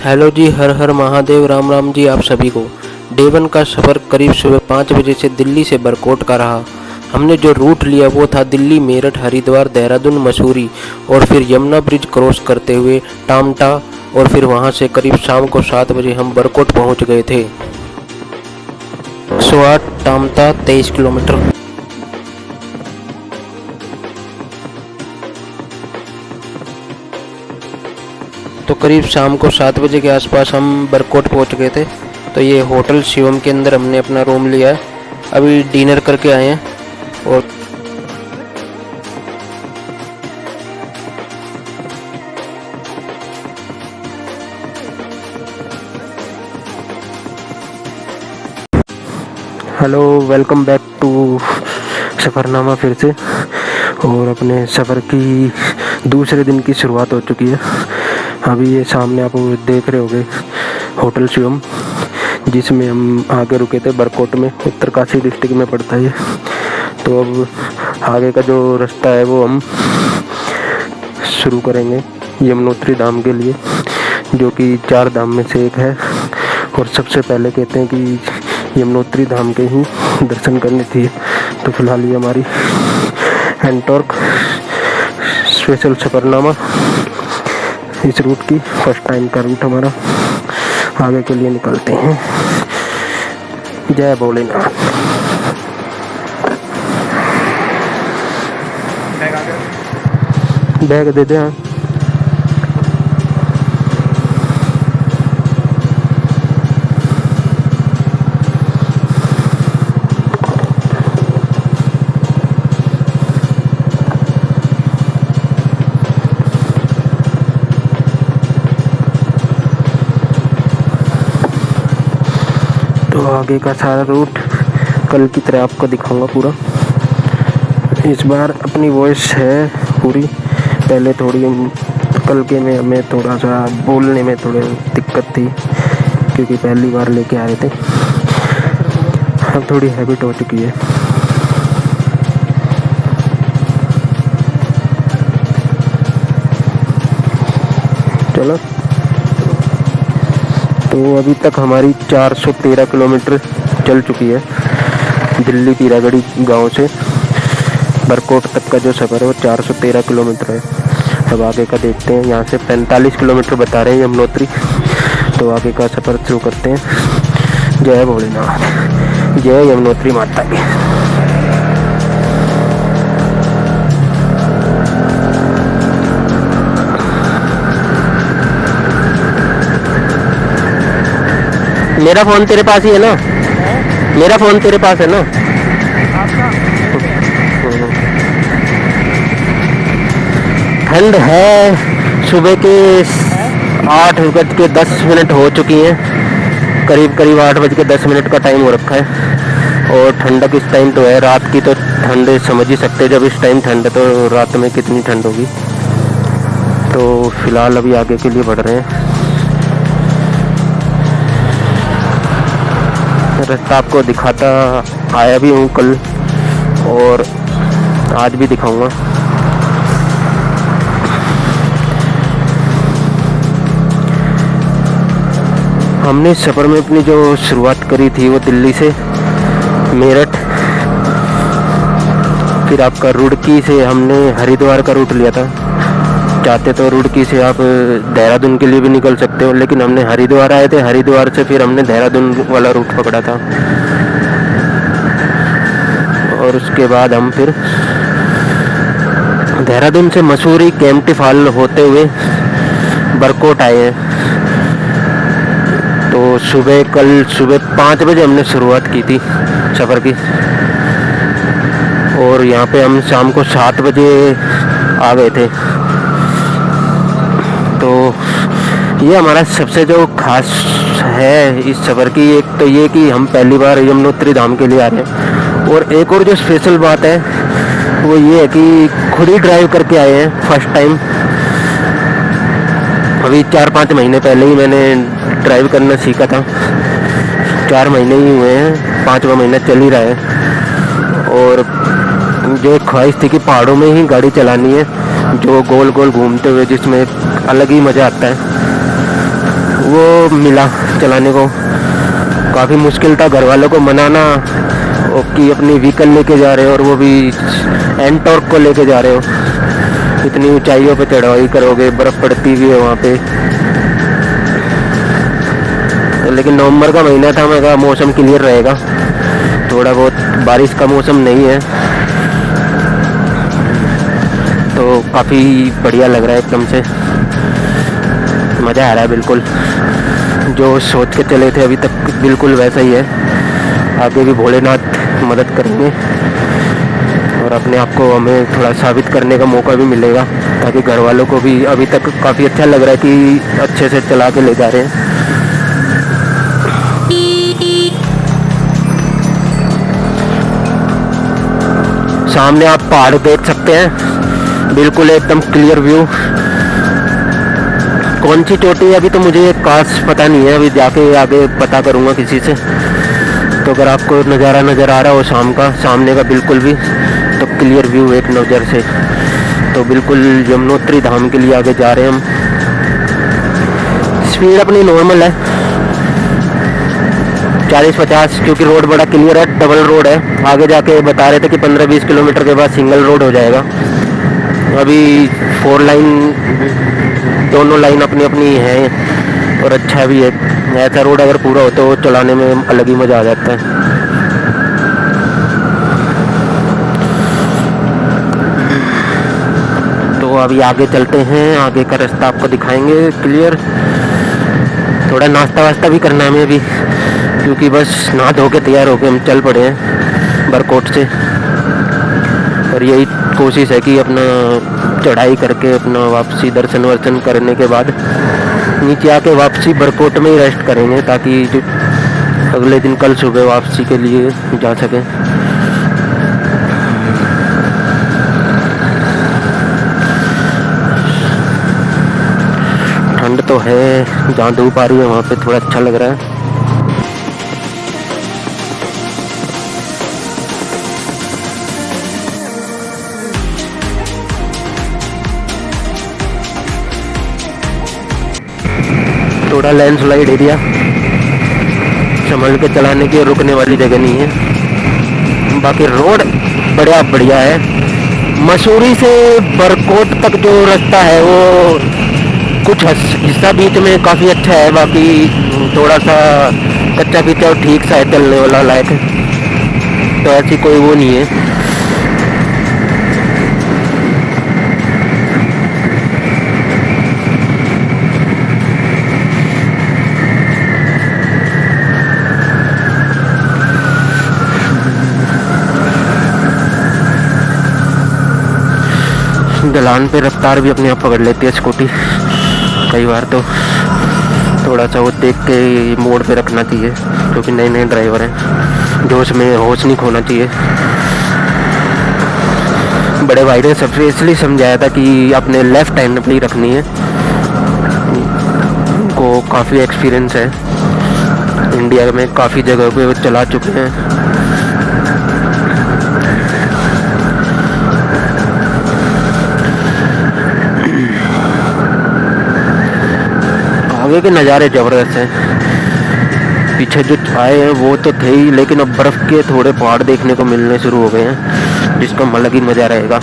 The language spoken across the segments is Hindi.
हेलो जी, हर हर महादेव, राम राम जी आप सभी को। डे 1 का सफ़र करीब सुबह 5 बजे से दिल्ली से बरकोट का रहा। हमने जो रूट लिया वो था दिल्ली, मेरठ, हरिद्वार, देहरादून, मसूरी और फिर यमुना ब्रिज क्रॉस करते हुए टामटा और फिर वहां से करीब शाम को 7 बजे हम बरकोट पहुंच गए थे। 108 टामटा 23 किलोमीटर। तो करीब शाम को 7 बजे के आसपास हम बरकोट पहुंच गए थे। तो ये होटल शिवम के अंदर हमने अपना रूम लिया है। अभी डिनर करके आए हैं और हेलो, वेलकम बैक टू सफ़रनामा फिर से। और अपने सफ़र की दूसरे दिन की शुरुआत हो चुकी है। अभी ये सामने आप देख रहे होंगे होटल शिवम, जिसमें हम आगे रुके थे बरकोट में। उत्तरकाशी डिस्ट्रिक्ट में पड़ता है ये। तो अब आगे का जो रास्ता है वो हम शुरू करेंगे यमुनोत्री धाम के लिए, जो कि 4 धाम में से एक है। और सबसे पहले कहते हैं कि यमुनोत्री धाम के ही दर्शन करने थे। तो फिलहाल ये हमारी एंटॉर्क स्पेशल सफ़रनामा, इस रूट की फर्स्ट टाइम का रूट हमारा। आगे के लिए निकलते हैं। जय भोलेनाथ। बैग दे दे। तो आगे का सारा रूट कल की तरह आपको दिखाऊंगा पूरा। इस बार अपनी वॉइस है पूरी। पहले थोड़ी कल के में हमें थोड़ा सा बोलने में थोड़ी दिक्कत थी, क्योंकि पहली बार लेके आए थे। अब थोड़ी हैबिट हो चुकी है। चलो, तो अभी तक हमारी 413 किलोमीटर चल चुकी है। दिल्ली तीरागढ़ी गांव से बरकोट तक का जो सफ़र है वो 413 किलोमीटर है। अब आगे का देखते हैं। यहाँ से 45 किलोमीटर बता रहे हैं यमुनोत्री। तो आगे का सफ़र शुरू करते हैं। जय भोलेनाथ, जय यमुनोत्री माता की। मेरा फ़ोन तेरे पास ही है ना? मेरा फ़ोन तेरे पास है ना? ठंड है। सुबह के 8:10 हो चुकी हैं। करीब 8:10 का टाइम हो रखा है। और ठंडक इस टाइम तो है। रात की तो ठंड समझ ही सकते हैं। जब इस टाइम ठंड है तो रात में कितनी ठंड होगी। तो फिलहाल अभी आगे के लिए बढ़ रहे हैं। रास्ता आपको दिखाता आया भी हूँ कल, और आज भी दिखाऊंगा। हमने इस सफ़र में अपनी जो शुरुआत करी थी वो दिल्ली से मेरठ, फिर आपका रुड़की से हमने हरिद्वार का रूट लिया था। चाहते तो रुड़की से आप देहरादून के लिए भी निकल सकते हो, लेकिन हमने हरिद्वार आए थे। हरिद्वार से फिर हमने देहरादून वाला रूट पकड़ा था। और उसके बाद हम फिर देहरादून से मसूरी, केम्प्टी फॉल होते हुए बरकोट आए हैं। तो कल सुबह 5 बजे हमने शुरुआत की थी सफ़र की। और यहाँ पे हम शाम को 7 बजे आ गए थे। तो ये हमारा सबसे जो खास है इस सफ़र की, एक तो ये कि हम पहली बार यमुनोत्री धाम के लिए आ रहे हैं। और एक और जो स्पेशल बात है वो ये है कि खुद ही ड्राइव करके आए हैं फर्स्ट टाइम। अभी 4-5 महीने पहले ही मैंने ड्राइव करना सीखा था। 4 महीने ही हुए हैं, 5वां महीना चल ही रहा है। और जो एक ख्वाहिश थी कि पहाड़ों में ही गाड़ी चलानी है, जो गोल गोल घूमते हुए, जिसमें अलग ही मज़ा आता है, वो मिला चलाने को। काफ़ी मुश्किल था घर वालों को मनाना कि अपनी व्हीकल लेके जा रहे हो और वो भी एंटॉर्क को लेके जा रहे हो, इतनी ऊंचाइयों पे चढ़ाई करोगे, बर्फ़ पड़ती भी है वहाँ पे। लेकिन नवंबर का महीना था, मैं कहा मौसम क्लियर रहेगा, थोड़ा बहुत बारिश का मौसम नहीं है, तो काफ़ी बढ़िया लग रहा है, एकदम से मज़ा आ रहा है। बिल्कुल जो सोच के चले थे अभी तक बिल्कुल वैसा ही है। आगे भी भोलेनाथ मदद करेंगे और अपने आप को हमें थोड़ा साबित करने का मौका भी मिलेगा, ताकि घर वालों को भी अभी तक काफ़ी अच्छा लग रहा है कि अच्छे से चला के ले जा रहे हैं। सामने आप पहाड़ देख सकते हैं, बिल्कुल एकदम क्लियर व्यू। कौन सी चोटी है अभी तो मुझे खास पता नहीं है, अभी जाके आगे पता करूँगा किसी से। तो अगर आपको नज़ारा नज़र आ रहा हो शाम का, सामने का बिल्कुल भी, तो क्लियर व्यू एक नज़र से, तो बिल्कुल यमुनोत्री धाम के लिए आगे जा रहे हैं हम। स्पीड अपनी नॉर्मल है 40-50, क्योंकि रोड बड़ा क्लियर है, डबल रोड है। आगे जाके बता रहे थे कि 15-20 किलोमीटर के बाद सिंगल रोड हो जाएगा। अभी 4 लाइन, दोनों लाइन अपनी अपनी है और अच्छा भी है। ऐसा रोड अगर पूरा हो तो चलाने में अलग ही मज़ा आ जाता है। तो अभी आगे चलते हैं, आगे का रास्ता आपको दिखाएंगे क्लियर। थोड़ा नाश्ता वास्ता भी करना है हमें अभी, क्योंकि बस नहा धो के तैयार होके हम चल पड़े हैं बरकोट से। और यही कोशिश है कि अपना चढ़ाई करके अपना वापसी दर्शन वर्शन करने के बाद नीचे आके वापसी बरकोट में ही रेस्ट करेंगे, ताकि जो अगले दिन कल सुबह वापसी के लिए जा सकें। ठंड तो है, जहाँ धूप आ रही है वहाँ पे थोड़ा अच्छा लग रहा है। थोड़ा लैंडस्लाइड एरिया, संभल के चलाने की, रुकने वाली जगह नहीं है। बाकी रोड बढ़िया बढ़िया है। मसूरी से बरकोट तक जो रास्ता है वो कुछ हिस्सा बीच में काफ़ी अच्छा है, बाकी थोड़ा सा कच्चा पीचा और ठीक सा है, चलने वाला लायक, तो ऐसी कोई वो नहीं है। ढलान पे रफ्तार भी अपने आप पकड़ लेती है स्कूटी कई बार, तो थोड़ा सा वो देख के मोड़ पे रखना चाहिए, क्योंकि नए नए ड्राइवर हैं, जोश में होश नहीं खोना चाहिए। बड़े भाई ने सबसे इसलिए समझाया था कि अपने लेफ्ट हैंड पे ही रखनी है, उनको काफ़ी एक्सपीरियंस है, इंडिया में काफ़ी जगह पे वो चला चुके हैं। आगे के नज़ारे ज़बरदस्त हैं। पीछे जो आए हैं वो तो थे ही, लेकिन अब बर्फ़ के थोड़े पहाड़ देखने को मिलने शुरू हो गए हैं, जिसका अलग ही मज़ा रहेगा।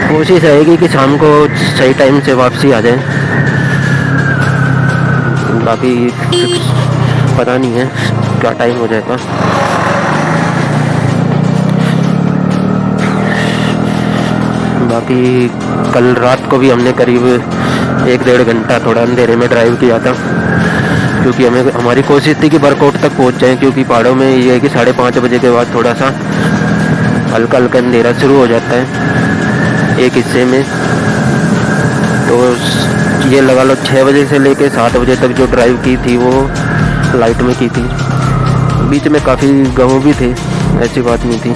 कोशिश रहेगी कि शाम को सही टाइम से वापसी आ जाए, बाकी पता नहीं है क्या टाइम हो जाएगा। बाकी कल रात को भी हमने करीब 1-1.5 घंटा थोड़ा अंधेरे में ड्राइव किया था, क्योंकि हमारी कोशिश थी कि बरकोट तक पहुंच जाएं, क्योंकि पहाड़ों में ये है कि 5:30 बजे के बाद थोड़ा सा हल्का हल्का अंधेरा शुरू हो जाता है एक हिस्से में। तो ये लगा लो 6 बजे से लेके 7 बजे तक जो ड्राइव की थी वो लाइट में की थी। बीच में काफ़ी गाँव भी थे, ऐसी बात नहीं थी।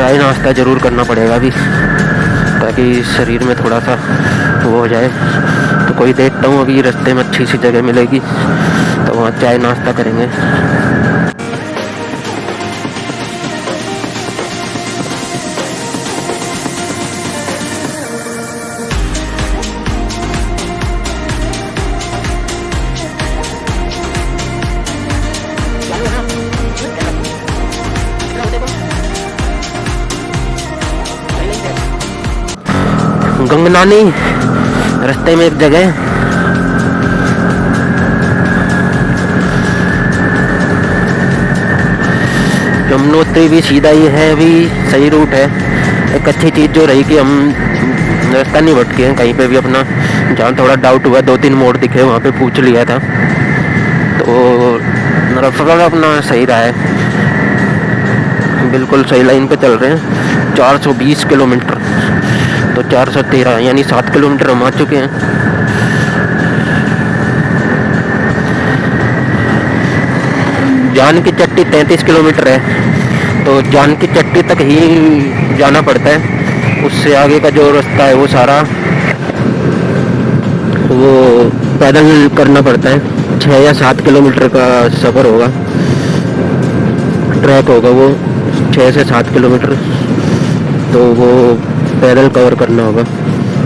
चाय नाश्ता ज़रूर करना पड़ेगा अभी, ताकि शरीर में थोड़ा सा वो हो जाए। तो कोई देखता हूँ अभी रास्ते में अच्छी सी जगह मिलेगी तो वहाँ चाय नाश्ता करेंगे। गंगनानी रास्ते में एक जगह, यमुनोत्री भी सीधा ही है, अभी सही रूट है। एक अच्छी चीज़ जो रही कि हम रास्ता नहीं भटके हैं कहीं पे भी अपना। जहाँ थोड़ा डाउट हुआ 2-3 मोड़ दिखे वहाँ पे पूछ लिया था, तो रफल अपना सही रहा है, बिल्कुल सही लाइन पे चल रहे हैं। 420 किलोमीटर तो 413 यानी 7 किलोमीटर हम आ चुके हैं। जान की चट्टी 33 किलोमीटर है, तो जान की चट्टी तक ही जाना पड़ता है। उससे आगे का जो रास्ता है वो सारा वो पैदल करना पड़ता है। 6 या 7 किलोमीटर का सफ़र होगा, ट्रैक होगा वो 6 से 7 किलोमीटर, तो वो पैदल कवर करना होगा।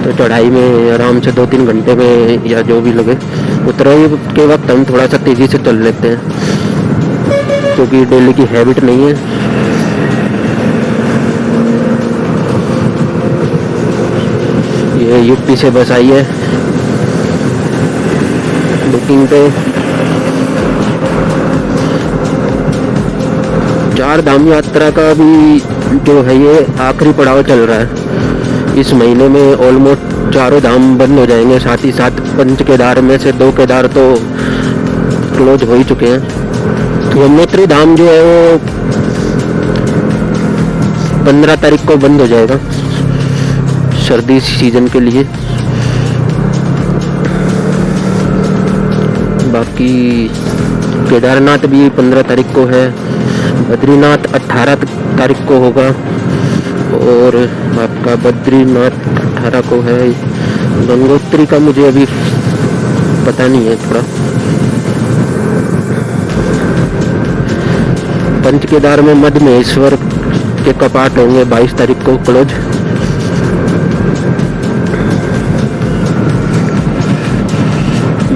तो चढ़ाई में आराम से 2-3 घंटे में या जो भी लगे। उतराई के वक्त हम थोड़ा सा तेज़ी से चल लेते हैं, क्योंकि डेली की हैबिट नहीं है। ये यूपी से बस आई है बुकिंग पे। 4 धाम यात्रा का भी जो है ये आखिरी पड़ाव चल रहा है। इस महीने में ऑलमोस्ट 4 धाम बंद हो जाएंगे, साथ ही साथ पंच केदार में से 2 केदार तो क्लोज हो ही चुके हैं। तो यमुनोत्री धाम जो है वो 15 तारीख को बंद हो जाएगा सर्दी सीजन के लिए। बाकी केदारनाथ भी 15 तारीख को है, बद्रीनाथ 18 तारीख को होगा, और आपका बद्रीनाथ 18 को है। गंगोत्री का मुझे अभी पता नहीं है थोड़ा। पंच केदार में मध्य महेश्वर के कपाट होंगे 22 तारीख को क्लोज।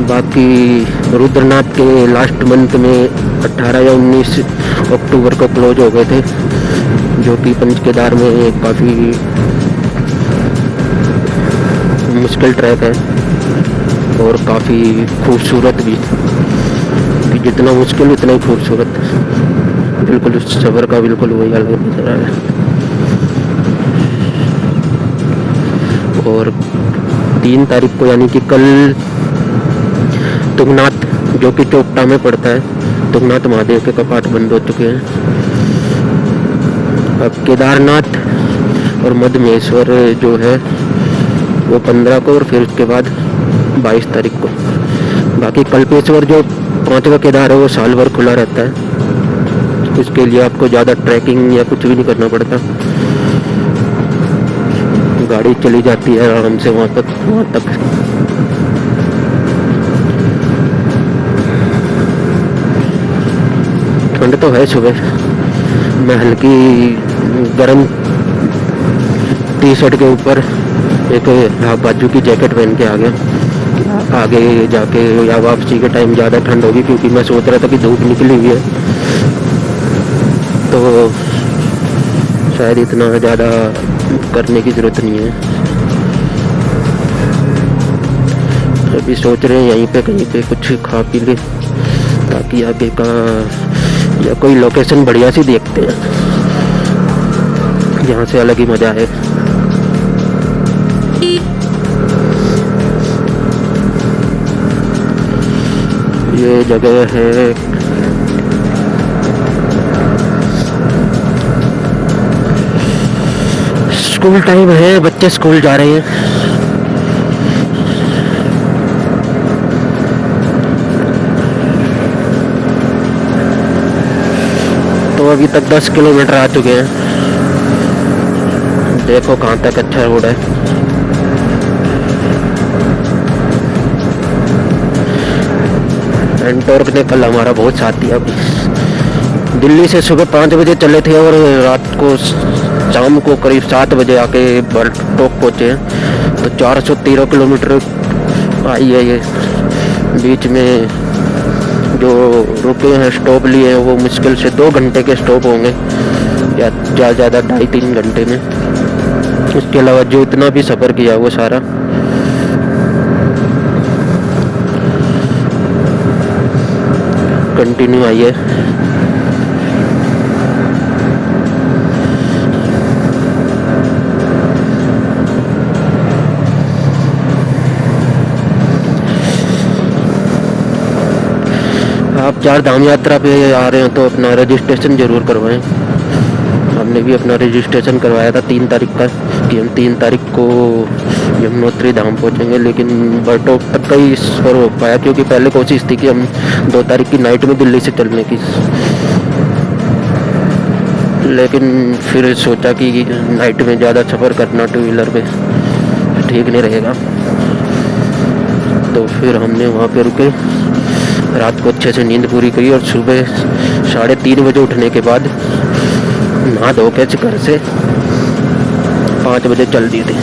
बाकी रुद्रनाथ के लास्ट मंथ में 18 या 19 अक्टूबर को क्लोज हो गए थे, जो कि पंच केदार में काफ़ी मुश्किल ट्रैक है और काफ़ी खूबसूरत भी, कि जितना मुश्किल उतना ही खूबसूरत। बिल्कुल उस सफ़र का बिल्कुल वही अलग नज़र आ रहा है। और 3 तारीख को यानी कि कल तुंगनाथ, जो कि चोपटा में पड़ता है, तुंगनाथ महादेव के कपाट बंद हो चुके हैं। अब केदारनाथ और मध्य महेश्वर जो है वो 15 को, और फिर उसके बाद 22 तारीख को। बाकी कल्पेश्वर जो 5वां केदार है वो साल भर खुला रहता है। उसके लिए आपको ज़्यादा ट्रैकिंग या कुछ भी नहीं करना पड़ता, गाड़ी चली जाती है आराम से वहाँ तक। ठंड तो है सुबह, मैं हल्की गर्म टी-शर्ट के ऊपर एक हाफ बाजू की जैकेट पहन के आ गया। आगे जाके या वापसी के टाइम ज़्यादा ठंड होगी, क्योंकि मैं सोच रहा था कि धूप निकली हुई है, तो शायद इतना ज़्यादा करने की ज़रूरत नहीं है। अभी सोच रहे हैं यहीं पे कहीं पे कुछ खा पी ले, ताकि आगे का या कोई लोकेशन बढ़िया सी देखते हैं जहाँ से अलग ही मज़ा है। ये जगह है स्कूल टाइम है, बच्चे स्कूल जा रहे हैं। तो अभी तक 10 किलोमीटर आ चुके हैं। देखो कहाँ तक अच्छा रोड है। एंटॉर्क ने कल हमारा बहुत साथ दिया। अभी दिल्ली से सुबह 5 बजे चले थे और रात को शाम को करीब 7 बजे आके बलटोक पहुँचे हैं। तो 413 किलोमीटर आई है ये। बीच में जो रुके हैं स्टॉप लिए हैं वो मुश्किल से 2 घंटे के स्टॉप होंगे या ज़्यादा 2.5-3 घंटे में। उसके अलावा जो इतना भी सफ़र किया वो सारा कंटिन्यू आई है। आप 4 धाम यात्रा पे आ रहे हैं तो अपना रजिस्ट्रेशन ज़रूर करवाएं। हमने भी अपना रजिस्ट्रेशन करवाया था 3 तारीख का कि हम 3 तारीख को यमुनोत्री धाम पहुंचेंगे, लेकिन बलटोक तक का ही सफर हो पाया क्योंकि पहले कोशिश थी कि हम 2 तारीख की नाइट में दिल्ली से चलने की, लेकिन फिर सोचा कि नाइट में ज़्यादा सफ़र करना 2 व्हीलर पे ठीक नहीं रहेगा। तो फिर हमने वहाँ पे रुके, रात को अच्छे से नींद पूरी करी और सुबह 3:30 बजे उठने के बाद नहा धो के घर से 5 बजे चल दिए थे।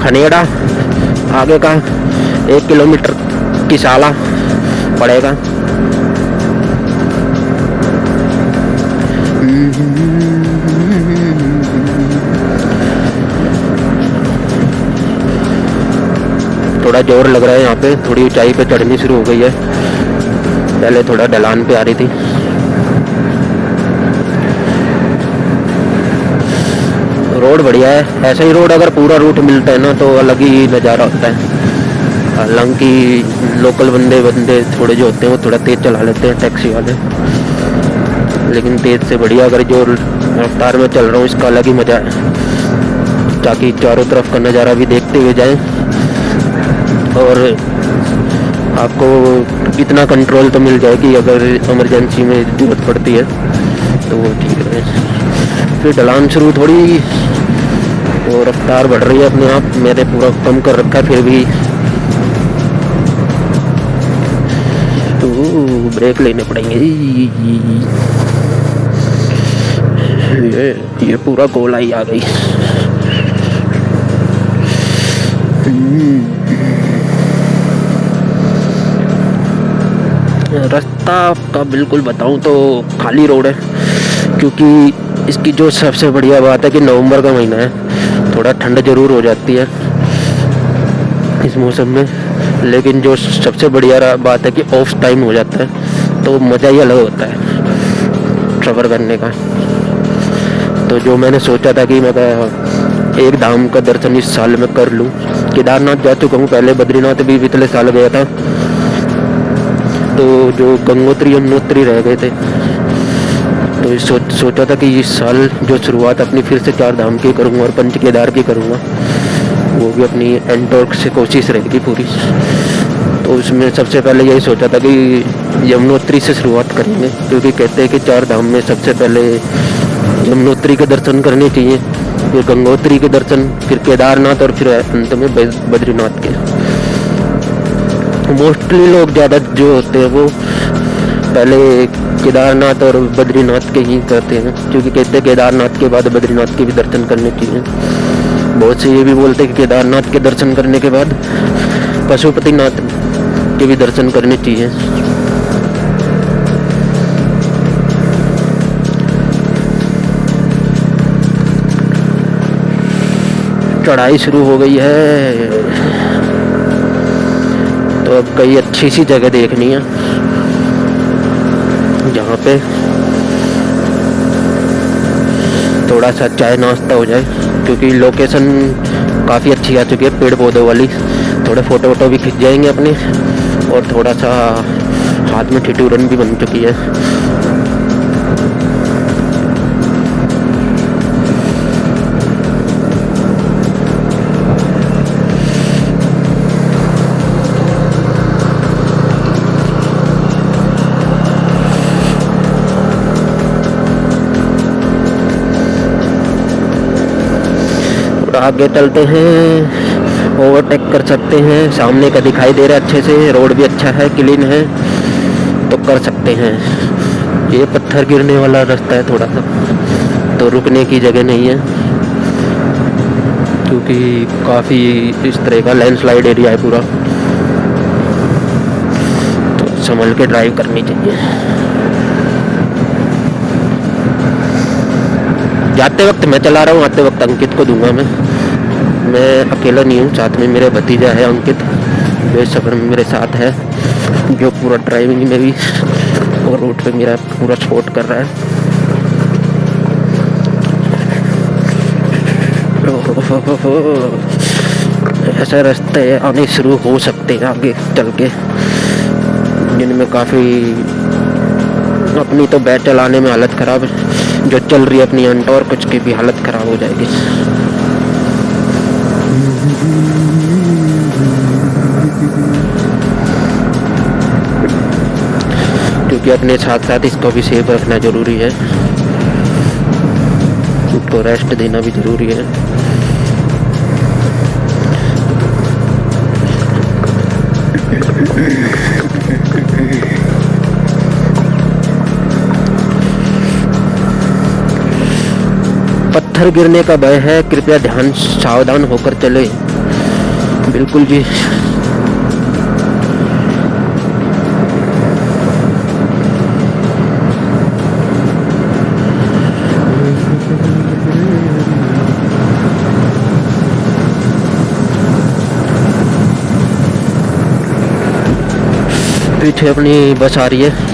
खनेड़ा आगे का 1 किलोमीटर की साला पड़ेगा। थोड़ा जोर लग रहा है यहाँ पे, थोड़ी ऊंचाई पे चढ़नी शुरू हो गई है। पहले थोड़ा ढलान पे आ रही थी। रोड बढ़िया है। ऐसा ही रोड अगर पूरा रूट मिलता है ना तो अलग ही नज़ारा होता है। हालांकि लोकल बंदे थोड़े जो होते हैं वो थोड़ा तेज़ चला लेते हैं टैक्सी वाले, लेकिन तेज़ से बढ़िया अगर जो रफ्तार में चल रहा हूँ इसका अलग ही मज़ा है, ताकि चारों तरफ का नज़ारा भी देखते हुए जाएं और आपको इतना कंट्रोल तो मिल जाए कि अगर इमरजेंसी में ज़रूरत पड़ती है तो वो ठीक है। फिर ढलान शुरू थोड़ी और रफ्तार बढ़ रही है अपने आप। मैंने पूरा कम कर रखा है फिर भी तो ब्रेक लेने पड़ेंगे। ये पूरा गोलाई आ गई। रास्ता का बिल्कुल बताऊं तो खाली रोड है, क्योंकि इसकी जो सबसे बढ़िया बात है कि नवंबर का महीना है, थोड़ा ठंड ज़रूर हो जाती है इस मौसम में, लेकिन जो सबसे बढ़िया बात है कि ऑफ टाइम हो जाता है तो मज़ा ही अलग होता है सफ़र करने का। तो जो मैंने सोचा था कि मैं एक धाम का दर्शन इस साल में कर लूँ। केदारनाथ जा चुका हूँ पहले, बद्रीनाथ भी पिछले साल गया था, तो जो गंगोत्री यमुनोत्री रह गए थे। तो सोचा था कि इस साल जो शुरुआत अपनी फिर से 4 धाम की करूँगा और 5 केदार की करूँगा, वो भी अपनी एंटॉर्क से कोशिश रहेगी पूरी। तो उसमें सबसे पहले यही सोचा था कि यमुनोत्री से शुरुआत करेंगे, क्योंकि कहते हैं कि 4 धाम में सबसे पहले यमुनोत्री के दर्शन करने चाहिए, फिर गंगोत्री के दर्शन, फिर केदारनाथ और फिर अंत में बद्रीनाथ के। मोस्टली लोग ज़्यादा जो होते हैं वो पहले केदारनाथ और बद्रीनाथ के ही करते हैं, क्योंकि कहते हैं केदारनाथ के बाद बद्रीनाथ के भी दर्शन करने चाहिए। बहुत से ये भी बोलते हैं कि केदारनाथ के दर्शन करने के बाद पशुपतिनाथ के भी दर्शन करने चाहिए। चढ़ाई शुरू हो गई है, तो अब कई अच्छी सी जगह देखनी है जहाँ पे थोड़ा सा चाय नाश्ता हो जाए, क्योंकि लोकेशन काफ़ी अच्छी आ चुकी है पेड़ पौधों वाली। थोड़े फ़ोटो भी खिंच जाएंगे अपने, और थोड़ा सा हाथ में ठिठुरन भी बन चुकी है। आगे चलते हैं, ओवरटेक कर सकते हैं। सामने का दिखाई दे रहा है अच्छे से, रोड भी अच्छा है, क्लीन है, तो कर सकते हैं। ये पत्थर गिरने वाला रास्ता है थोड़ा सा, तो रुकने की जगह नहीं है, क्योंकि काफ़ी इस तरह का लैंडस्लाइड एरिया है पूरा, तो संभल के ड्राइव करनी चाहिए। जाते वक्त मैं चला रहा हूँ, आते वक्त अंकित को दूंगा। मैं अकेला नहीं हूँ, साथ में मेरे भतीजा है अंकित, जो इस सफ़र में मेरे साथ है, जो पूरा ड्राइविंग में भी और रोड पे मेरा पूरा सपोर्ट कर रहा है। ऐसे रास्ते आने शुरू हो सकते हैं आगे चल के, जिनमें काफ़ी अपनी तो बैट चलाने में हालत ख़राब है, जो चल रही है अपनी अंटोर कुछ की भी हालत ख़राब हो जाएगी। क्योंकि अपने साथ साथ इसको भी सेफ रखना ज़रूरी है, उसको रेस्ट देना भी ज़रूरी है। पत्थर गिरने का भय है, कृपया ध्यान सावधान होकर चले। बिल्कुल जी। पीछे अपनी बस आ रही है।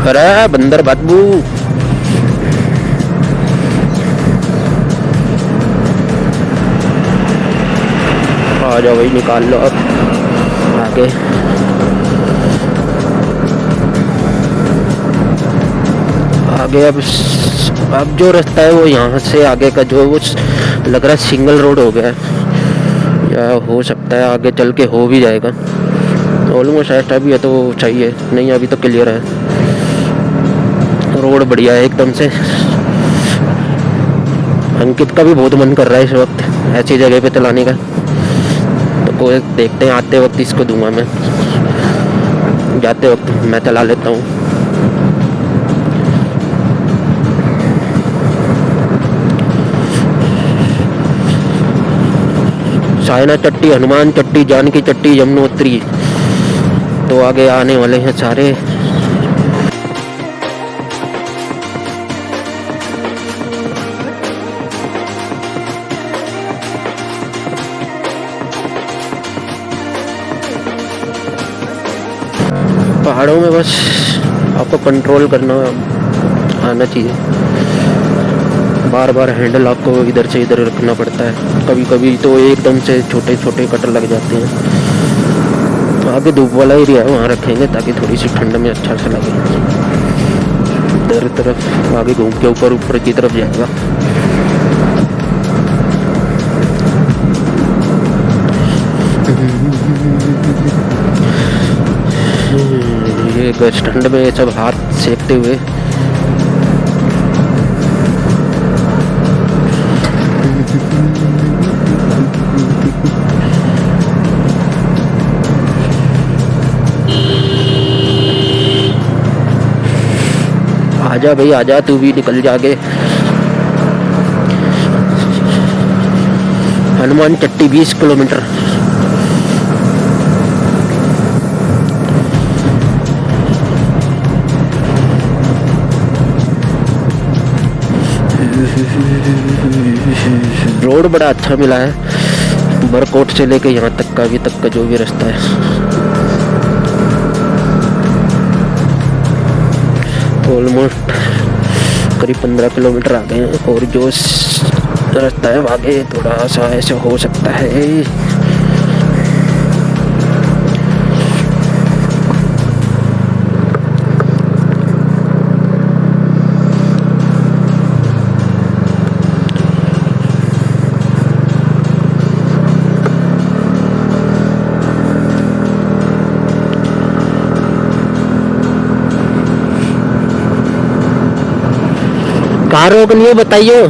अरे बंदर बदबू, आ जाओ भाई, निकाल लो अब आगे। आगे अब जो रास्ता है वो यहाँ से आगे का जो वो लग रहा है सिंगल रोड हो गया है, या हो सकता है आगे चल के हो भी जाएगा। ऑलमोस्ट ऐसा भी है तो सही है, नहीं अभी तो क्लियर है, रोड बढ़िया है एकदम से। अंकित का भी बहुत मन कर रहा है इस वक्त ऐसी जगह पे चलाने का, तो कोई देखते हैं, आते वक्त इसको दूंगा मैं, जाते वक्त मैं चला लेता हूँ। सायना चट्टी, हनुमान चट्टी, जानकी चट्टी, यमुनोत्री, तो आगे आने वाले हैं सारे। पहाड़ों में बस आपको कंट्रोल करना आना चाहिए, बार बार हैंडल आपको इधर से इधर रखना पड़ता है, कभी कभी तो एकदम से छोटे छोटे कटर लग जाते हैं। तो आगे धूप वाला एरिया है, वहाँ रखेंगे ताकि थोड़ी सी ठंड में अच्छा सा लगे। इधर तरफ आगे घूम के ऊपर ऊपर की तरफ जाएगा। ये गैस ठंड में सब हाथ सेकते हुए आजा भाई आजा, तू भी निकल जा आगे। हनुमान चट्टी 20 किलोमीटर। रोड बड़ा अच्छा मिला है, बरकोट से लेके यहाँ तक का अभी तक का जो भी रास्ता है। ऑलमोस्ट करीब 15 किलोमीटर आ गए हैं, और जो रास्ता है आगे थोड़ा सा ऐसे हो सकता है। कहाँ रोकनी है बताइए,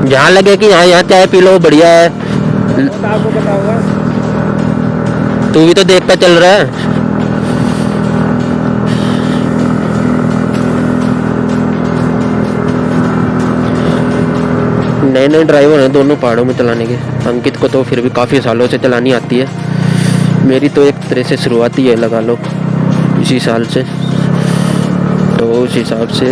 जहाँ लगे कि यहाँ यहाँ चाय पी लो बढ़िया है। आपको पता होगा। तू भी तो देखता चल रहा है। नए नए ड्राइवर हैं दोनों पहाड़ों में चलाने के। अंकित को तो फिर भी काफ़ी सालों से चलानी आती है, मेरी तो एक तरह से शुरुआत ही है लगा लो इसी साल से, तो उस हिसाब से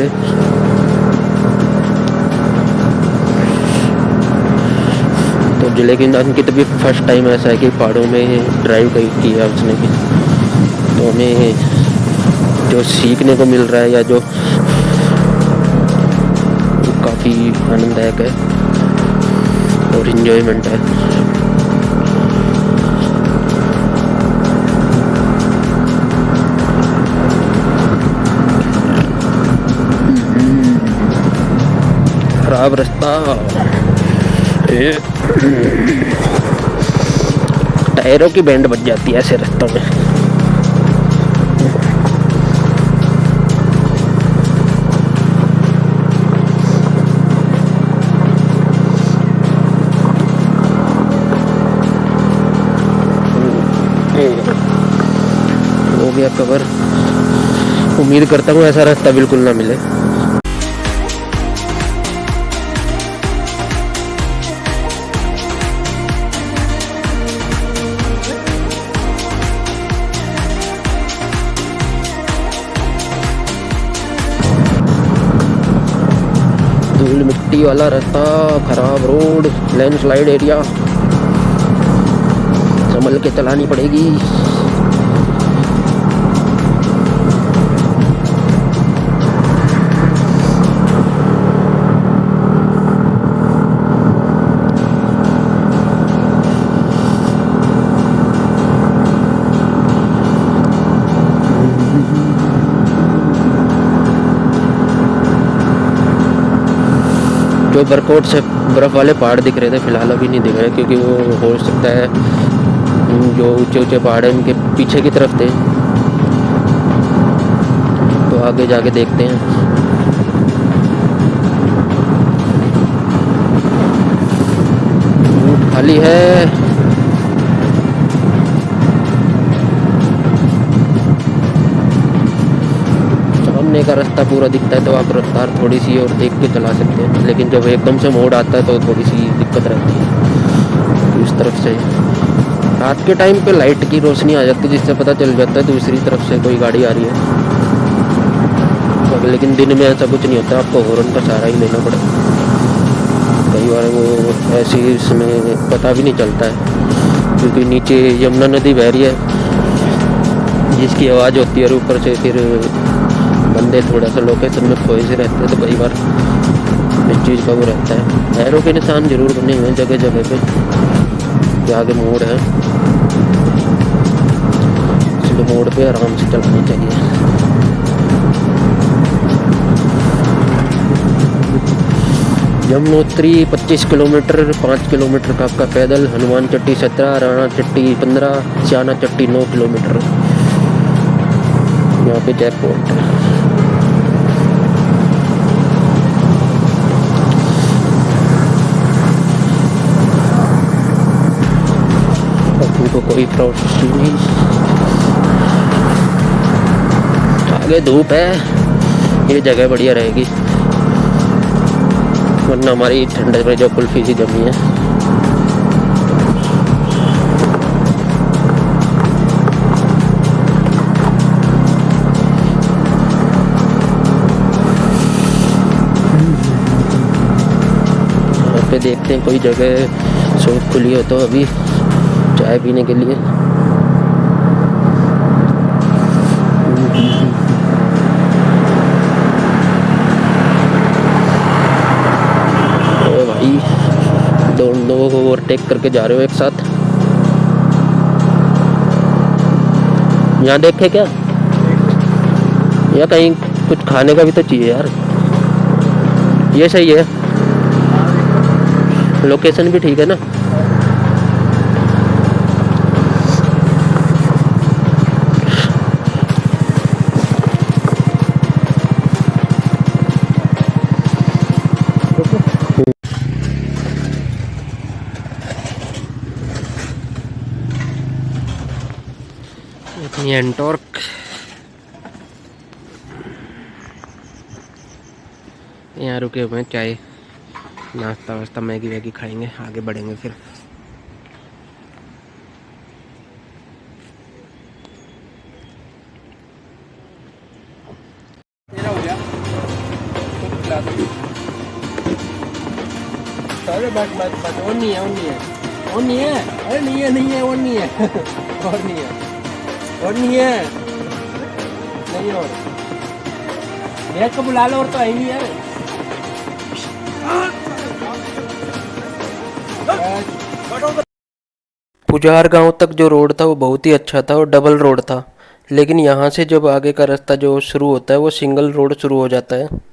तो। लेकिन अंकित भी फर्स्ट टाइम ऐसा है कि पहाड़ों में ड्राइव किया उसने भी, तो हमें जो सीखने को मिल रहा है या जो काफ़ी आनंददायक है और इन्जॉयमेंट है। खराब रास्ता, टायरों की बैंड बज जाती है ऐसे रास्तों में। हो गया कवर। उम्मीद करता हूँ ऐसा रास्ता बिल्कुल ना मिले। धूल मिट्टी वाला रास्ता, खराब रोड, लैंडस्लाइड एरिया, संभल के चलानी पड़ेगी। जो बरकोट से बर्फ़ वाले पहाड़ दिख रहे थे फिलहाल अभी नहीं दिख रहे, क्योंकि वो हो सकता है जो ऊंचे ऊंचे पहाड़ हैं उनके पीछे की तरफ थे, तो आगे जाके देखते हैं। रूट खाली है। सामने का रास्ता पूरा दिखता है तो आप रफ्तार थोड़ी सी और देख के चला सकते हैं, लेकिन जब एकदम से मोड़ आता है तो थोड़ी सी दिक्कत रहती है। इस तरफ से रात के टाइम पे लाइट की रोशनी आ जाती है जिससे पता चल जाता है दूसरी तरफ से कोई गाड़ी आ रही है, लेकिन दिन में ऐसा कुछ नहीं होता, आपको हॉर्न का सहारा ही लेना पड़ेगा। कई बार वो ऐसे इसमें पता भी नहीं चलता है, क्योंकि नीचे यमुना नदी बह रही है जिसकी आवाज़ होती है और ऊपर से फिर बंदे थोड़ा सा लोकेशन में खोए से रहते हैं, तो कई बार इस चीज़ का वो रहता है। एरो के निशान जरूर बने हुए हैं जगह जगह पे, जो आगे मोड़ है, इसलिए मोड़ पे आराम से चलानी चाहिए। यमुनोत्री 25 किलोमीटर, 5 किलोमीटर का आपका पैदल, हनुमान चट्टी 17, राणा चट्टी 15, सियाना चट्टी 9 किलोमीटर। यहाँ पे चेक पॉइंट है। तो कोई प्रॉब्लम नहीं, आगे धूप है, ये जगह बढ़िया रहेगी, वरना हमारी ठंडे में जो कुल्फी सी जमी है। यहाँ पे देखते हैं कोई जगह शॉप खुली हो तो अभी चाय पीने के लिए। भाई दोनों को ओवरटेक करके जा रहे हो एक साथ। यहाँ देखे क्या, या कहीं कुछ खाने का भी तो चाहिए यार। ये सही है, लोकेशन भी ठीक है ना। ये एंटॉर्क, यहाँ रुके हुए हैं, चाय नाश्ता वास्ता मैगी वैगी खाएंगे, आगे बढ़ेंगे फिर। मेरा हो गया तो खिला दो। अरे बस और नहीं है, और नहीं है, और नहीं है, अरे नहीं है, नहीं है, और नहीं है और नहीं है, और नहीं है, नहीं और भैया को बुला लो, और तो आई नहीं है। पुजार गांव तक जो रोड था वो बहुत ही अच्छा था और डबल रोड था, लेकिन यहाँ से जब आगे का रास्ता जो शुरू होता है वो सिंगल रोड शुरू हो जाता है।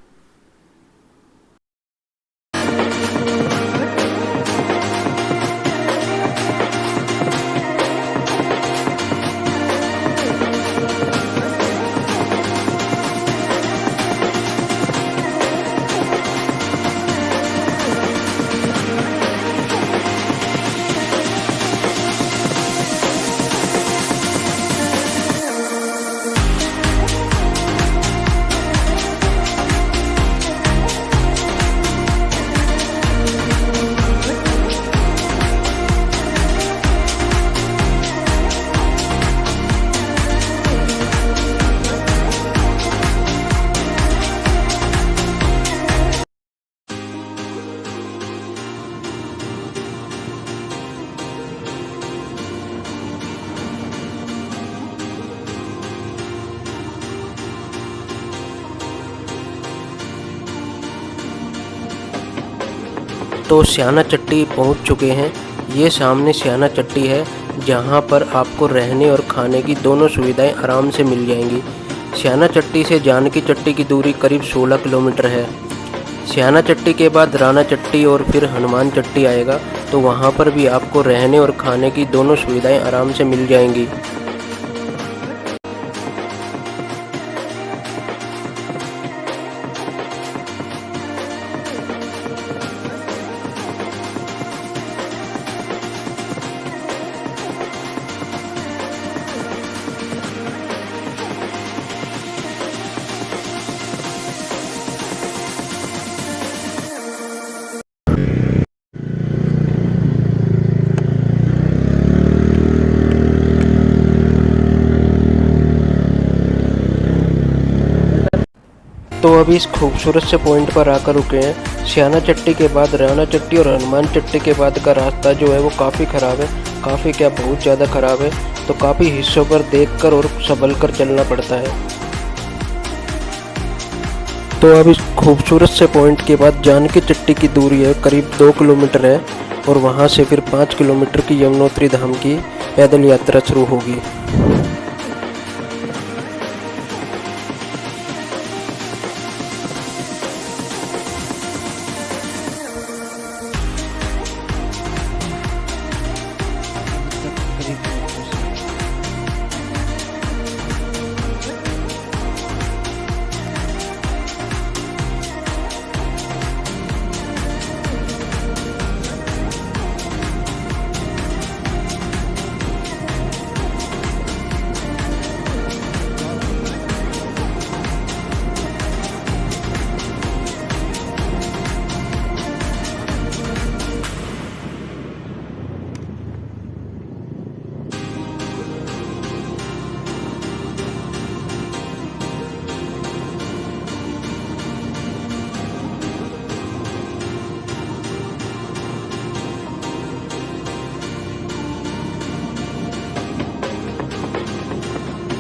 तो स्याना चट्टी पहुंच चुके हैं। ये सामने स्याना चट्टी है, जहां पर आपको रहने और खाने की दोनों सुविधाएं आराम से मिल जाएंगी। स्याना चट्टी से जानकी चट्टी की दूरी करीब 16 किलोमीटर है। स्याना चट्टी के बाद राना चट्टी और फिर हनुमान चट्टी आएगा, तो वहां पर भी आपको रहने और खाने की दोनों सुविधाएं आराम से मिल जाएंगी। तो अभी इस खूबसूरत से पॉइंट पर आकर रुके हैं। स्याना चट्टी के बाद राना चट्टी और हनुमान चट्टी के बाद का रास्ता जो है वो काफ़ी ख़राब है, काफ़ी क्या बहुत ज़्यादा ख़राब है। तो काफ़ी हिस्सों पर देखकर और संभल कर चलना पड़ता है। तो अब इस खूबसूरत से पॉइंट के बाद जानकी चट्टी की दूरी है करीब 2 किलोमीटर है, और वहाँ से फिर 5 किलोमीटर की यमुनोत्री धाम की पैदल यात्रा शुरू होगी।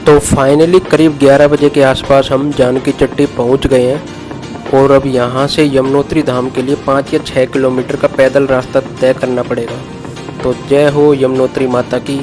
तो फाइनली करीब 11 बजे के आसपास हम जानकी चट्टी पहुंच गए हैं, और अब यहां से यमुनोत्री धाम के लिए 5 या 6 किलोमीटर का पैदल रास्ता तय करना पड़ेगा। तो जय हो यमुनोत्री माता की।